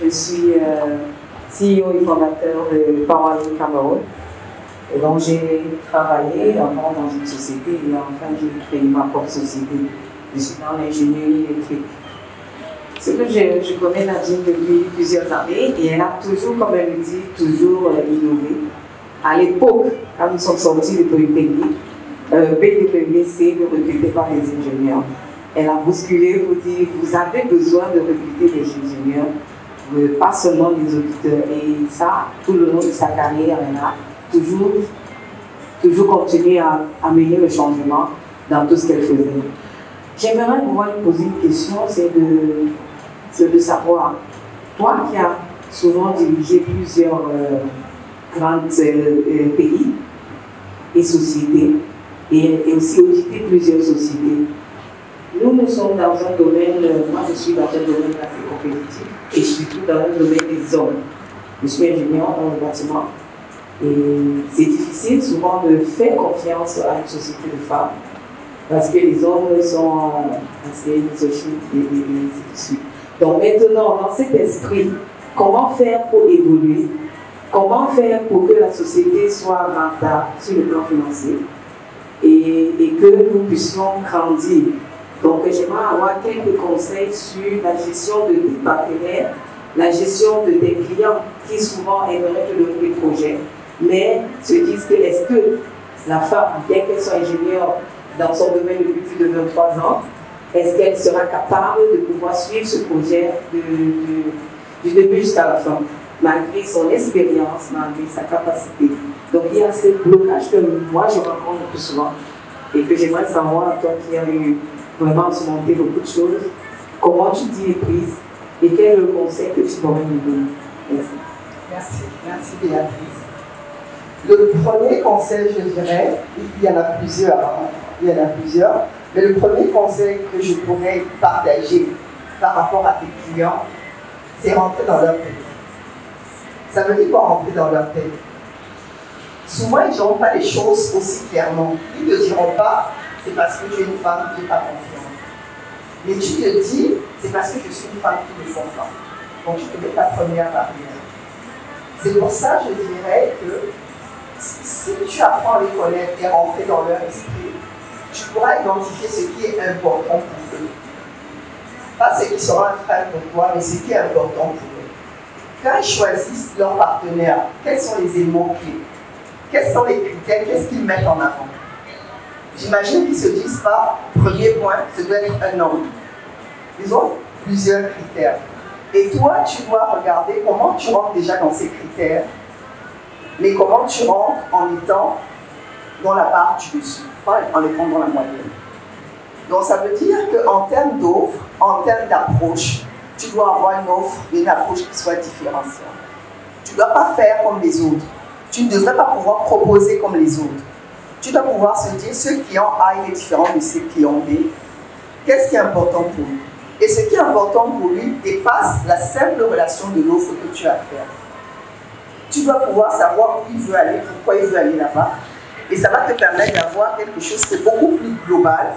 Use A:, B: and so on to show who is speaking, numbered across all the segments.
A: Je suis CEO et fondateur de Powerline Cameroun. Et donc, j'ai travaillé avant dans une société et enfin, j'ai créé ma propre société. Je suis dans l'ingénierie électrique. Ce que je connais Nadine depuis plusieurs années et elle a toujours, comme elle le dit, toujours innové. À l'époque, quand nous sommes sortis de Polytechnique, BDPB, c'est de recruter par les ingénieurs. Elle a bousculé pour dire vous avez besoin de recruter des ingénieurs, pas seulement des auditeurs. Et ça, tout le long de sa carrière, elle a toujours continué à mener le changement dans tout ce qu'elle faisait. J'aimerais pouvoir lui poser une question, c'est de savoir, toi qui as souvent dirigé plusieurs grands pays et sociétés, et aussi audité plusieurs sociétés, nous sommes dans un domaine, moi je suis dans un domaine assez compétitif, et surtout dans le domaine des hommes. Je suis ingénieur dans le bâtiment, et c'est difficile souvent de faire confiance à une société de femmes, parce que les hommes sont assez misogynes et ainsi de suite. Donc maintenant, dans cet esprit, comment faire pour évoluer? Comment faire pour que la société soit rentable sur le plan financier et que nous puissions grandir? Donc j'aimerais avoir quelques conseils sur la gestion de tes partenaires, la gestion de tes clients qui souvent aimeraient te donner des projets, mais se disent que est-ce que la femme, bien qu'elle soit ingénieure dans son domaine depuis plus de 23 ans, est-ce qu'elle sera capable de pouvoir suivre ce projet du début jusqu'à la fin, malgré son expérience, malgré sa capacité? Donc il y a ce blocage que moi je rencontre le plus souvent et que j'aimerais savoir, toi qui as eu vraiment surmonté beaucoup de choses, comment tu t'y es prise et quel est le conseil que tu pourrais nous donner? Merci.
B: Merci Béatrice. Le premier conseil, je dirais, il y en a plusieurs, mais le premier conseil que je pourrais partager par rapport à tes clients, c'est rentrer dans leur tête. Ça veut dire quoi rentrer dans leur tête? Souvent, ils ne diront pas les choses aussi clairement. Ils ne te diront pas, c'est parce que tu es une femme qui n'as pas confiance. Mais tu te dis, c'est parce que je suis une femme qui ne sent pas. Donc, tu te mets ta première barrière. C'est pour ça, je dirais que si tu apprends à les connaître et rentrer dans leur esprit, tu pourras identifier ce qui est important pour eux. Pas ce qui sera un frein pour toi, mais ce qui est important pour eux. Quand ils choisissent leur partenaire, quels sont les éléments clés? Quels sont les critères? Qu'est-ce qu'ils mettent en avant? J'imagine qu'ils ne se disent pas, premier point, ce doit être un homme. Ils ont plusieurs critères. Et toi, tu dois regarder comment tu rentres déjà dans ces critères, mais comment tu rentres en étant dans la part du dessus, pas en étant dans la moyenne. Donc ça veut dire qu'en termes d'offres, en termes d'approche, tu dois avoir une offre et une approche qui soit différenciante. Tu ne dois pas faire comme les autres. Tu ne devrais pas pouvoir proposer comme les autres. Tu dois pouvoir se dire, ce client A il est différent de ce client B. Qu'est-ce qui est important pour lui? Et ce qui est important pour lui dépasse la simple relation de l'offre que tu as à faire. Tu dois pouvoir savoir où il veut aller, pourquoi il veut aller là-bas. Et ça va te permettre d'avoir quelque chose qui est beaucoup plus global,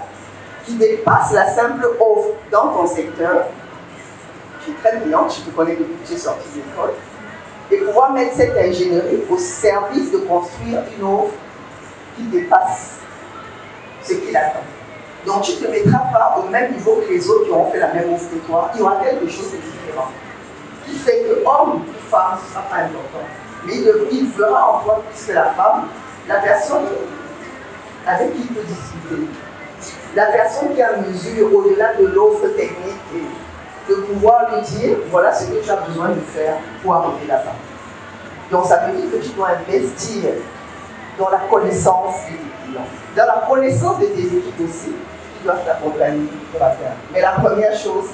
B: qui dépasse la simple offre dans ton secteur. Tu es très brillante, je te connais depuis que tu es sortie de l'école. Et pouvoir mettre cette ingénierie au service de construire une offre qui dépasse ce qu'il attend. Donc tu ne te mettras pas au même niveau que les autres qui auront fait la même offre que toi. Il y aura quelque chose de différent. Qui fait que homme ou femme, ce ne sera pas important. Mais il verra en toi plus que la femme, la personne avec qui il peut discuter. La personne qui a mesure au-delà de l'offre technique et de pouvoir lui dire, voilà ce que tu as besoin de faire pour arriver là-bas. Donc ça veut dire que tu dois investir dans la connaissance de tes clients. Dans la connaissance de tes équipes aussi, tu dois t'accompagner pour la faire. Mais la première chose,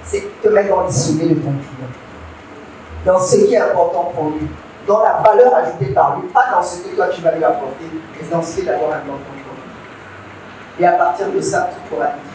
B: c'est te mettre dans les souliers de ton client. Dans ce qui est important pour lui. Dans la valeur ajoutée par lui, pas dans ce que toi tu vas lui apporter, mais dans ce qui est d'abord important pour lui. Et à partir de ça, tout pourra être.